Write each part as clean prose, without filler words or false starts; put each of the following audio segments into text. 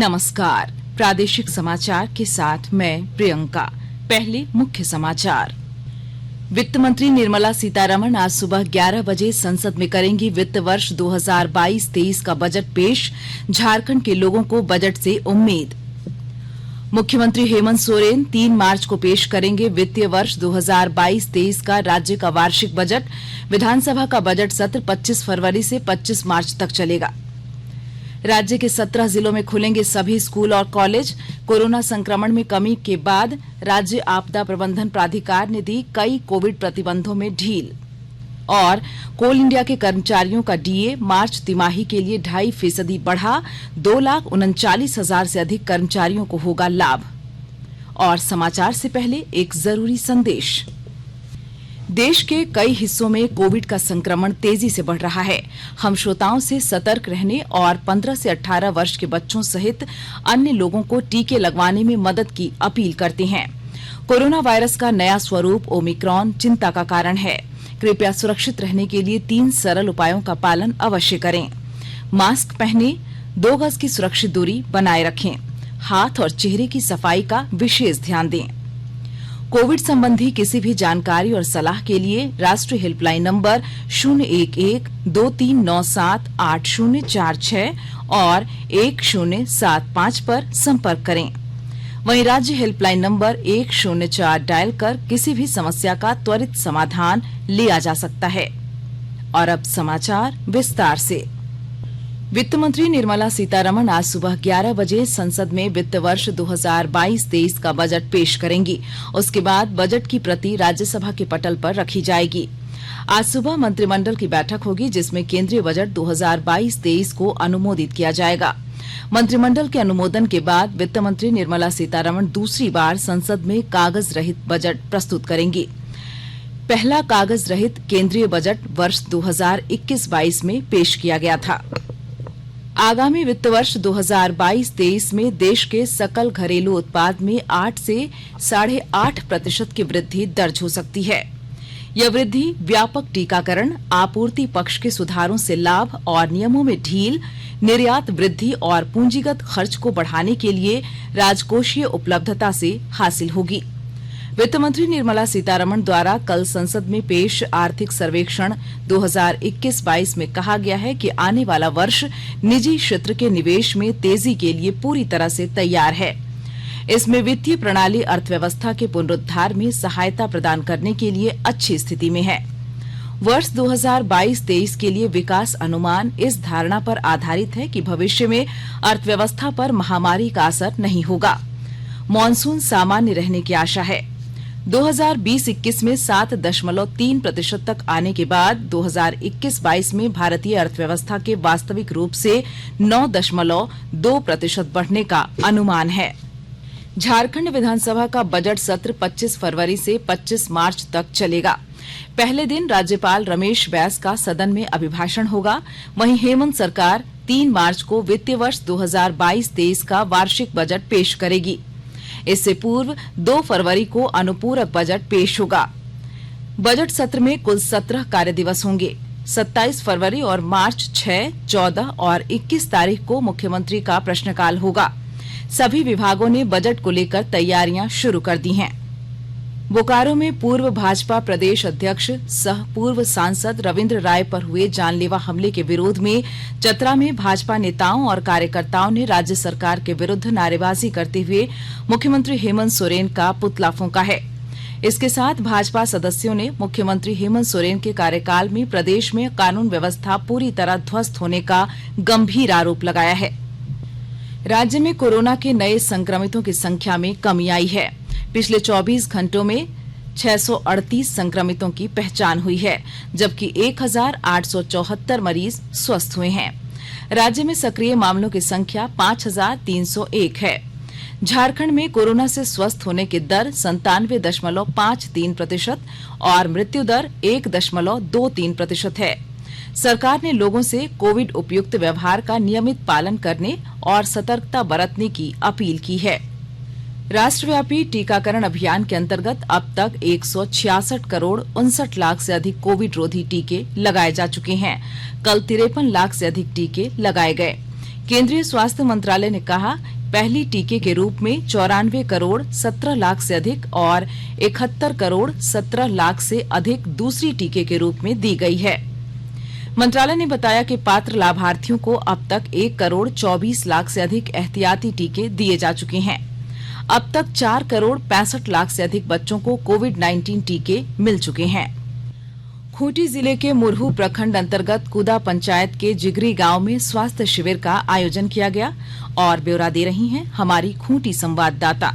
नमस्कार। प्रादेशिक समाचार के साथ मैं प्रियंका। पहले मुख्य समाचार। वित्त मंत्री निर्मला सीतारमण आज सुबह 11 बजे संसद में करेंगी वित्त वर्ष 2022-23 का बजट पेश। झारखंड के लोगों को बजट से उम्मीद। मुख्यमंत्री हेमंत सोरेन 3 मार्च को पेश करेंगे वित्तीय वर्ष 2022-23 का राज्य का वार्षिक बजट। विधानसभा का बजट सत्र 25 फरवरी से 25 मार्च तक चलेगा। राज्य के 17 जिलों में खुलेंगे सभी स्कूल और कॉलेज। कोरोना संक्रमण में कमी के बाद राज्य आपदा प्रबंधन प्राधिकार ने दी कई कोविड प्रतिबंधों में ढील। और कोल इंडिया के कर्मचारियों का डीए मार्च तिमाही के लिए 2.5% बढ़ा। 2,39,000 से अधिक कर्मचारियों को होगा लाभ। और समाचार से पहले एक जरूरी संदेश। देश के कई हिस्सों में कोविड का संक्रमण तेजी से बढ़ रहा है। हम श्रोताओं से सतर्क रहने और 15 से 18 वर्ष के बच्चों सहित अन्य लोगों को टीके लगवाने में मदद की अपील करते हैं। कोरोना वायरस का नया स्वरूप ओमिक्रॉन चिंता का कारण है। कृपया सुरक्षित रहने के लिए 3 सरल उपायों का पालन अवश्य करें। मास्क पहनें, 2 गज की सुरक्षित दूरी बनाए रखें, हाथ और चेहरे की सफाई का विशेष ध्यान दें। कोविड संबंधी किसी भी जानकारी और सलाह के लिए राष्ट्रीय हेल्पलाइन नंबर 011-2397-8046 और 1075 पर संपर्क करें। वहीं राज्य हेल्पलाइन नंबर 104 डायल कर किसी भी समस्या का त्वरित समाधान लिया जा सकता है। और अब समाचार विस्तार से। वित्त मंत्री निर्मला सीतारमण आज सुबह 11 बजे संसद में वित्त वर्ष 2022-23 का बजट पेश करेंगी। उसके बाद बजट की प्रति राज्यसभा के पटल पर रखी जाएगी। आज सुबह मंत्रिमंडल की बैठक होगी जिसमें केंद्रीय बजट 2022-23 को अनुमोदित किया जाएगा। मंत्रिमंडल के अनुमोदन के बाद वित्त मंत्री निर्मला सीतारमण दूसरी बार संसद में कागज रहित बजट प्रस्तुत करेंगी। पहला कागज रहित केंद्रीय बजट वर्ष 2021-22 में पेश किया गया था। आगामी वित्त वर्ष 2022-23 में देश के सकल घरेलू उत्पाद में 8 से 8.5% की वृद्धि दर्ज हो सकती है। यह वृद्धि व्यापक टीकाकरण, आपूर्ति पक्ष के सुधारों से लाभ और नियमों में ढील, निर्यात वृद्धि और पूंजीगत खर्च को बढ़ाने के लिए राजकोषीय उपलब्धता से हासिल होगी। वित्त मंत्री निर्मला सीतारमण द्वारा कल संसद में पेश आर्थिक सर्वेक्षण 2021-22 में कहा गया है कि आने वाला वर्ष निजी क्षेत्र के निवेश में तेजी के लिए पूरी तरह से तैयार है। इसमें वित्तीय प्रणाली अर्थव्यवस्था के पुनरुद्धार में सहायता प्रदान करने के लिए अच्छी स्थिति में है। वर्ष 2022-23 के लिए विकास अनुमान इस धारणा पर आधारित है कि भविष्य में अर्थव्यवस्था पर महामारी का असर नहीं होगा। मॉनसून सामान्य रहने की आशा है। 2020-21 में 7.3% तक आने के बाद 2021-22 में भारतीय अर्थव्यवस्था के वास्तविक रूप से 9.2% बढ़ने का अनुमान है। झारखंड विधानसभा का बजट सत्र 25 फरवरी से 25 मार्च तक चलेगा। पहले दिन राज्यपाल रमेश बैस का सदन में अभिभाषण होगा। वहीं हेमंत सरकार 3 मार्च को वित्तीय वर्ष 2022-23 का वार्षिक बजट पेश करेगी। इससे पूर्व 2 फरवरी को अनुपूरक बजट पेश होगा। बजट सत्र में कुल 17 कार्य दिवस होंगे। 27 फरवरी और मार्च 6, 14 और 21 तारीख को मुख्यमंत्री का प्रश्नकाल होगा। सभी विभागों ने बजट को लेकर तैयारियां शुरू कर दी हैं। बोकारो में पूर्व भाजपा प्रदेश अध्यक्ष सह पूर्व सांसद रविंद्र राय पर हुए जानलेवा हमले के विरोध में चतरा में भाजपा नेताओं और कार्यकर्ताओं ने राज्य सरकार के विरुद्ध नारेबाजी करते हुए मुख्यमंत्री हेमंत सोरेन का पुतला फूंका है। इसके साथ भाजपा सदस्यों ने मुख्यमंत्री हेमंत सोरेन के कार्यकाल में प्रदेश में कानून व्यवस्था पूरी तरह ध्वस्त होने का गंभीर आरोप लगाया है। राज्य में कोरोना के नए संक्रमितों की संख्या में कमी आई है। पिछले 24 घंटों में 638 संक्रमितों की पहचान हुई है, जबकि 1,874 मरीज स्वस्थ हुए हैं। राज्य में सक्रिय मामलों की संख्या 5,301 है। झारखंड में कोरोना से स्वस्थ होने की दर 97.53% और मृत्यु दर 1.23% है। सरकार ने लोगों से कोविड उपयुक्त व्यवहार का नियमित पालन करने और सतर्कता बरतने की अपील की है। राष्ट्रव्यापी टीकाकरण अभियान के अंतर्गत अब तक 166 करोड़ 59 लाख से अधिक कोविड रोधी टीके लगाए जा चुके हैं। कल 53 लाख से अधिक टीके लगाए गए। केंद्रीय स्वास्थ्य मंत्रालय ने कहा, पहली टीके के रूप में 94 करोड़ 17 लाख से अधिक और 71 करोड़ 17 लाख से अधिक दूसरी टीके के रूप में दी गई है। मंत्रालय ने बताया कि पात्र लाभार्थियों को अब तक 1 करोड़ 24 लाख से अधिक एहतियाती टीके दिए जा चुके हैं। अब तक 4 करोड़ 65 लाख से अधिक बच्चों को कोविड-19 टीके मिल चुके हैं। खूंटी जिले के मुरहू प्रखंड अंतर्गत कुदा पंचायत के जिगरी गांव में स्वास्थ्य शिविर का आयोजन किया गया और ब्यौरा दे रही हैं हमारी खूंटी संवाददाता।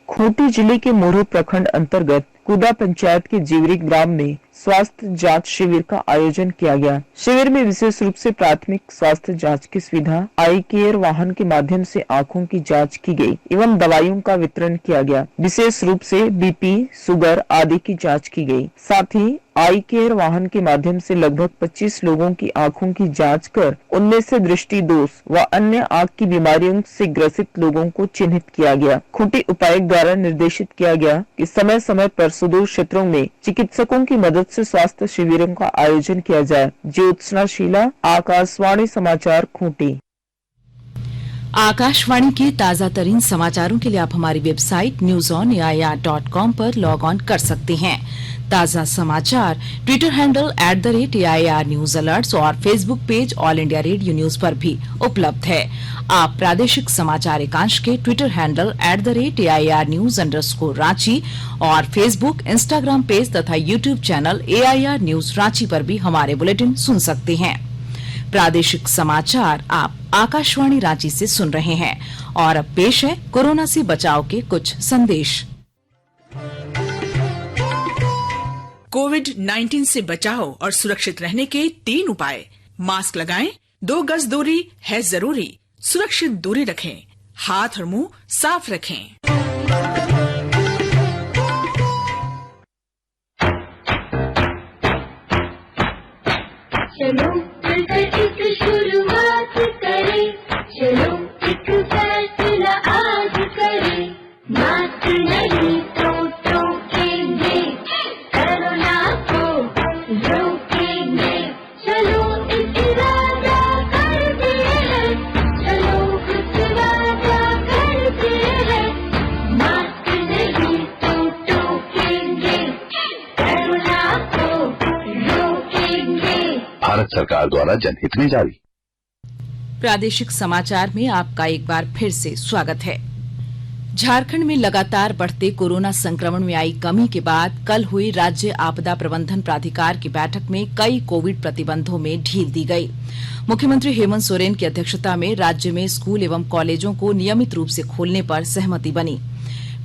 खूंटी जिले के मुरहू प्रखंड अंतर्गत कुदा पंचायत के जिगरी ग्राम में स्वास्थ्य जांच शिविर का आयोजन किया गया। शिविर में विशेष रूप से प्राथमिक स्वास्थ्य जांच की सुविधा, आई केयर वाहन के माध्यम से आंखों की जांच की गई एवं दवाइयों का वितरण किया गया। विशेष रूप से बीपी, शुगर आदि की जांच की गई। साथ ही आई केयर वाहन के माध्यम से लगभग 25 लोगों की आंखों की जांच कर उनमें से दृष्टि दोष व अन्य आंख की बीमारियों से ग्रसित लोगों को चिन्हित किया गया। खूंटी उपायुक्त द्वारा निर्देशित किया गया कि समय समय पर सुदूर क्षेत्रों में चिकित्सकों की मदद से स्वास्थ्य शिविरों का आयोजन किया जाए। ज्योत्सना शीला, आकाशवाणी समाचार, खूंटी। आकाशवाणी के ताजा तरीन समाचारों के लिए आप हमारी वेबसाइट newsonair.com पर लॉग ऑन कर सकते हैं। ताजा समाचार Twitter handle @AIR news alerts और Facebook page All India Radio news पर भी उपलब्ध है। आप प्रादेशिक समाचार एकांश के Twitter handle @AIR news_ Ranchi और फेसबुक, इंस्टाग्राम पेज तथा YouTube channel AIR news Ranchi पर भी हमारे बुलेटिन सुन सकते हैं। प्रादेशिक समाचार आप आकाशवाणी रांची से सुन रहे हैं और अब पेश है कोरोना से बचाव के कुछ संदेश। कोविड-19 से बचाव और सुरक्षित रहने के 3 उपाय। मास्क लगाएं, 2 गज दूरी है जरूरी, सुरक्षित दूरी रखें, हाथ और मुंह साफ रखें। चलो मिलकर एक शुरुआत करें, चलो एक फैसला आज करें, मास्क नहीं तो टोकेंगे, कोरोना को रोकेंगे, चलो एक वादा करते हैं, चलो कुछ वादा करते हैं, मास्क नहीं तो टोकेंगे, कोरोना को रोकेंगे। भारत सरकार द्वारा जनहित में जारी। प्रादेशिक समाचार में आपका एक बार फिर से स्वागत है। झारखंड में लगातार बढ़ते कोरोना संक्रमण में आई कमी के बाद कल हुई राज्य आपदा प्रबंधन प्राधिकार की बैठक में कई कोविड प्रतिबंधों में ढील दी गई। मुख्यमंत्री हेमंत सोरेन की अध्यक्षता में राज्य में स्कूल एवं कॉलेजों को नियमित रूप से खोलने पर सहमति बनी।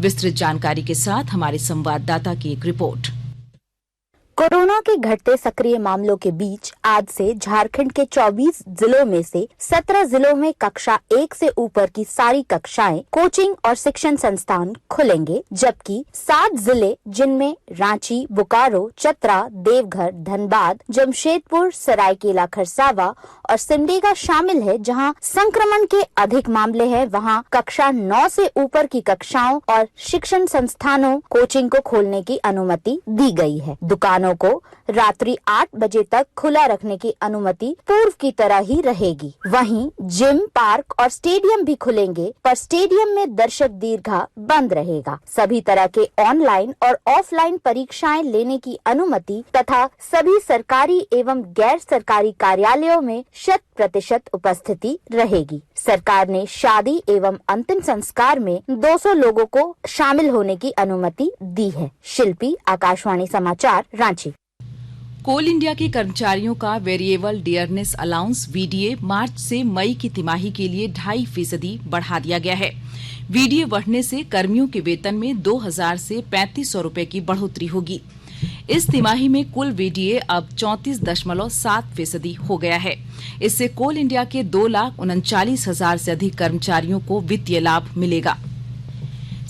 विस्तृत जानकारी के साथ हमारे संवाददाता की एक रिपोर्ट। कोरोना के घटते सक्रिय मामलों के बीच आज से झारखंड के 24 जिलों में से 17 जिलों में कक्षा 1 से ऊपर की सारी कक्षाएं, कोचिंग और शिक्षण संस्थान खुलेंगे, जबकि 7 जिले जिनमें रांची, बोकारो, चतरा, देवघर, धनबाद, जमशेदपुर, सरायकेला खरसावा और सिमडेगा शामिल है, जहां संक्रमण के अधिक मामले हैं, वहां कक्षा 9 से ऊपर की कक्षाओं और शिक्षण संस्थानों, कोचिंग को खोलने की अनुमति दी गई है। दुकानों को रात्रि 8 बजे तक खुला रखने की अनुमति पूर्व की तरह ही रहेगी। वहीं जिम, पार्क और स्टेडियम भी खुलेंगे, पर स्टेडियम में दर्शक दीर्घा बंद रहेगा। सभी तरह के ऑनलाइन और ऑफलाइन परीक्षाएं लेने की अनुमति तथा सभी सरकारी एवं गैर सरकारी कार्यालयों में 100% उपस्थिति रहेगी। सरकार ने शादी एवं अंतिम संस्कार में 200 लोगों को शामिल होने की अनुमति दी है। शिल्पी, आकाशवाणी समाचार, रांची। कोल इंडिया के कर्मचारियों का वेरिएबल डियरनेस अलाउंस VDA मार्च से मई की तिमाही के लिए 2.5% बढ़ा दिया गया है। VDA बढ़ने से कर्मियों के वेतन में 2,000 से 3,500 रूपये की बढ़ोतरी होगी। इस तिमाही में कुल VDA अब 34.7% हो गया है। इससे कोल इंडिया के 2,39,000 से अधिक कर्मचारियों को वित्तीय लाभ मिलेगा।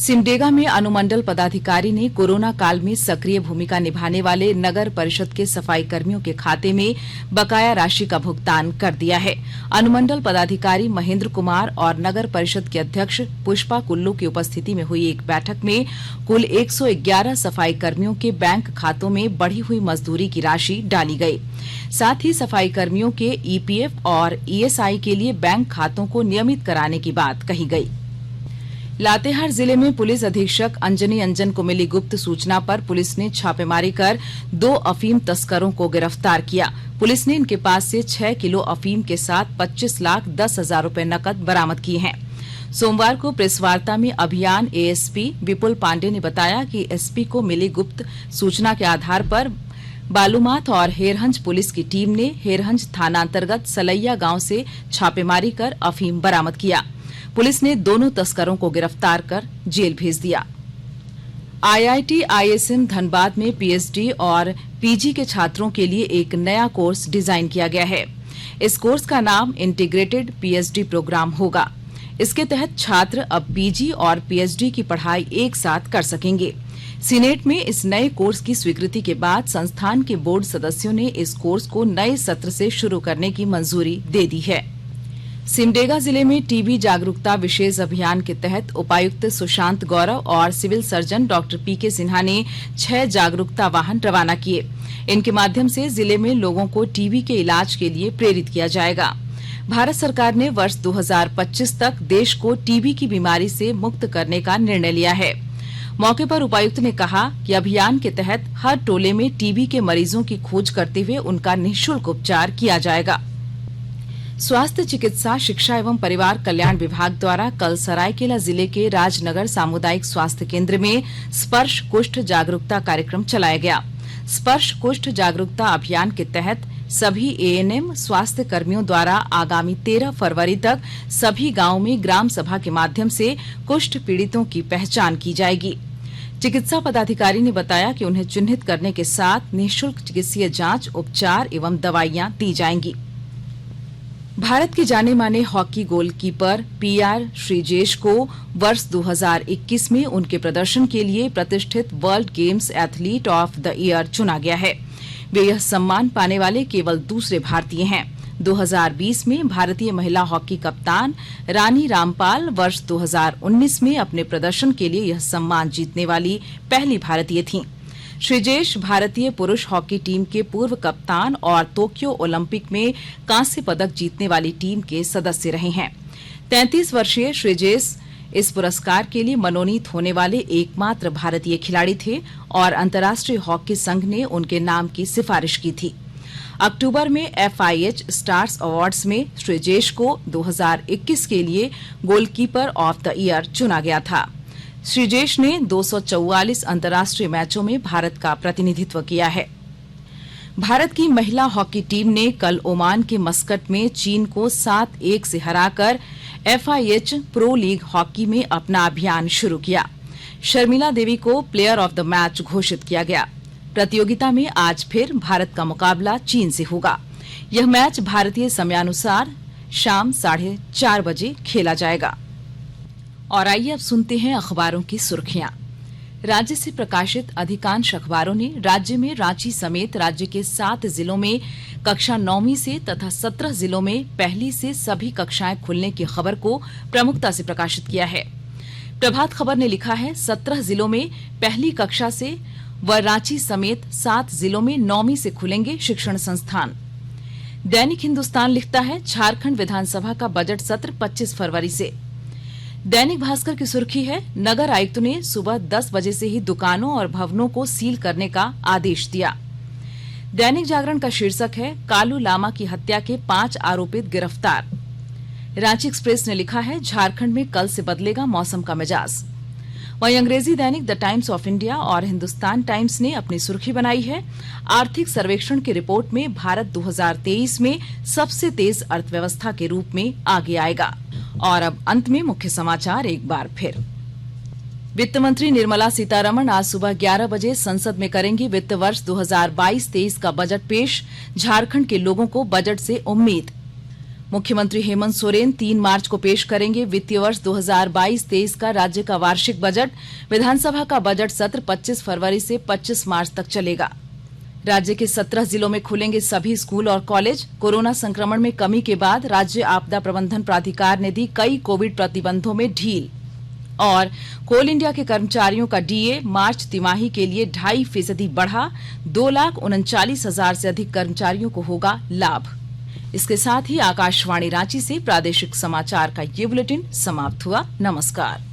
सिमडेगा में अनुमंडल पदाधिकारी ने कोरोना काल में सक्रिय भूमिका निभाने वाले नगर परिषद के सफाई कर्मियों के खाते में बकाया राशि का भुगतान कर दिया है। अनुमंडल पदाधिकारी महेंद्र कुमार और नगर परिषद के अध्यक्ष पुष्पा कुल्लू की उपस्थिति में हुई एक बैठक में कुल 111 सफाई कर्मियों के बैंक खातों में बढ़ी हुई मजदूरी की राशि डाली गई। साथ ही सफाई कर्मियों के ईपीएफ और ईएसआई के लिए बैंक खातों को नियमित कराने की बात कही गई। लातेहार जिले में पुलिस अधीक्षक अंजनी अंजन को मिली गुप्त सूचना पर पुलिस ने छापेमारी कर 2 अफीम तस्करों को गिरफ्तार किया। पुलिस ने इनके पास से 6 किलो अफीम के साथ 25,10,000 रुपए नकद बरामद किए हैं। सोमवार को प्रेस वार्ता में अभियान एएसपी विपुल पांडे ने बताया कि एसपी को मिली गुप्त सूचना के आधार पर बालूमाथ और हेरहंज पुलिस की टीम ने हेरहंज थाना अंतर्गत सलैया गांव से छापेमारी कर अफीम बरामद किया। पुलिस ने दोनों तस्करों को गिरफ्तार कर जेल भेज दिया। आईआईटी आईएसएम धनबाद में पीएचडी और पीजी के छात्रों के लिए एक नया कोर्स डिजाइन किया गया है। इस कोर्स का नाम इंटीग्रेटेड पीएचडी प्रोग्राम होगा। इसके तहत छात्र अब पीजी और पीएचडी की पढ़ाई एक साथ कर सकेंगे। सीनेट में इस नए कोर्स की स्वीकृति के बाद संस्थान के बोर्ड सदस्यों ने इस कोर्स को नए सत्र से शुरू करने की मंजूरी दे दी है। सिमडेगा जिले में टीबी जागरूकता विशेष अभियान के तहत उपायुक्त सुशांत गौरव और सिविल सर्जन डॉक्टर पीके सिन्हा ने 6 जागरूकता वाहन रवाना किए। इनके माध्यम से जिले में लोगों को टीबी के इलाज के लिए प्रेरित किया जाएगा। भारत सरकार ने वर्ष 2025 तक देश को टीबी की बीमारी से मुक्त करने का निर्णय लिया है। मौके पर उपायुक्त ने कहा कि अभियान के तहत हर टोले में टीबी के मरीजों की खोज करते हुए उनका निःशुल्क उपचार किया जाएगा। स्वास्थ्य चिकित्सा शिक्षा एवं परिवार कल्याण विभाग द्वारा कल सरायकेला जिले के राजनगर सामुदायिक स्वास्थ्य केंद्र में स्पर्श कुष्ठ जागरूकता कार्यक्रम चलाया गया। स्पर्श कुष्ठ जागरूकता अभियान के तहत सभी एएनएम स्वास्थ्य कर्मियों द्वारा आगामी 13 फरवरी तक सभी गांवों में ग्राम सभा के माध्यम से कुष्ठ पीड़ितों की पहचान की जाएगी। चिकित्सा पदाधिकारी ने बताया कि उन्हें चिन्हित करने के साथ निःशुल्क चिकित्सीय जांच, उपचार एवं दवाइयां दी जाएंगी। भारत के जाने माने हॉकी गोलकीपर पीआर श्रीजेश को वर्ष 2021 में उनके प्रदर्शन के लिए प्रतिष्ठित world games athlete of the year चुना गया है। वे यह सम्मान पाने वाले केवल दूसरे भारतीय हैं। 2020 में भारतीय महिला हॉकी कप्तान रानी रामपाल वर्ष 2019 में अपने प्रदर्शन के लिए यह सम्मान जीतने वाली पहली भारतीय थीं। श्रीजेश भारतीय पुरुष हॉकी टीम के पूर्व कप्तान और टोक्यो ओलंपिक में कांस्य पदक जीतने वाली टीम के सदस्य रहे हैं। 33 वर्षीय श्रीजेश इस पुरस्कार के लिए मनोनीत होने वाले एकमात्र भारतीय खिलाड़ी थे और अंतर्राष्ट्रीय हॉकी संघ ने उनके नाम की सिफारिश की थी। अक्टूबर में FIH स्टार्स अवार्ड्स में श्रीजेश को 2021 के लिए गोलकीपर ऑफ द ईयर चुना गया था। श्रीजेश ने 244 अंतर्राष्ट्रीय मैचों में भारत का प्रतिनिधित्व किया है। भारत की महिला हॉकी टीम ने कल ओमान के मस्कट में चीन को 7-1 से हराकर FIH प्रो लीग हॉकी में अपना अभियान शुरू किया। शर्मिला देवी को प्लेयर ऑफ द मैच घोषित किया गया। प्रतियोगिता में आज फिर भारत का मुकाबला चीन से होगा। यह मैच भारतीय समयानुसार शाम 4:30 बजे खेला जाएगा। और आइए अब सुनते हैं अखबारों की सुर्खियां। राज्य से प्रकाशित अधिकांश अखबारों ने राज्य में रांची समेत राज्य के 7 जिलों में कक्षा 9वीं से तथा 17 जिलों में पहली से सभी कक्षाएं खुलने की खबर को प्रमुखता से प्रकाशित किया है। प्रभात खबर ने लिखा है 17 जिलों में पहली कक्षा से व रांची समेत 7 जिलों में 9वीं से खुलेंगे शिक्षण संस्थान। दैनिक हिंदुस्तान लिखता है झारखंड विधानसभा का बजट सत्र 25 फरवरी से। दैनिक भास्कर की सुर्खी है नगर आयुक्त ने सुबह 10 बजे से ही दुकानों और भवनों को सील करने का आदेश दिया। दैनिक जागरण का शीर्षक है कालू लामा की हत्या के 5 आरोपित गिरफ्तार। रांची एक्सप्रेस ने लिखा है झारखंड में कल से बदलेगा मौसम का मिजाज। वहीं अंग्रेजी दैनिक द टाइम्स ऑफ इंडिया और हिंदुस्तान टाइम्स ने अपनी सुर्खी बनाई है आर्थिक सर्वेक्षण की रिपोर्ट में भारत 2023 में सबसे तेज अर्थव्यवस्था के रूप में आगे आएगा। और अब अंत में मुख्य समाचार एक बार फिर। वित्त मंत्री निर्मला सीतारमण आज सुबह 11 बजे संसद में करेंगी वित्त वर्ष 2022-23 का बजट पेश। झारखंड के लोगों को बजट से उम्मीद। मुख्यमंत्री हेमंत सोरेन 3 मार्च को पेश करेंगे वित्तीय वर्ष 2022-23 का राज्य का वार्षिक बजट। विधानसभा का बजट सत्र 25 फरवरी से 25 मार्च तक चलेगा। राज्य के 17 जिलों में खुलेंगे सभी स्कूल और कॉलेज। कोरोना संक्रमण में कमी के बाद राज्य आपदा प्रबंधन प्राधिकार ने दी कई कोविड प्रतिबंधों में ढील। और कोल इंडिया के कर्मचारियों का डीए मार्च तिमाही के लिए 2.5% बढ़ा। 2,39,000 से अधिक कर्मचारियों को होगा लाभ। इसके साथ ही आकाशवाणी रांची से प्रादेशिक समाचार का ये बुलेटिन समाप्त हुआ। नमस्कार।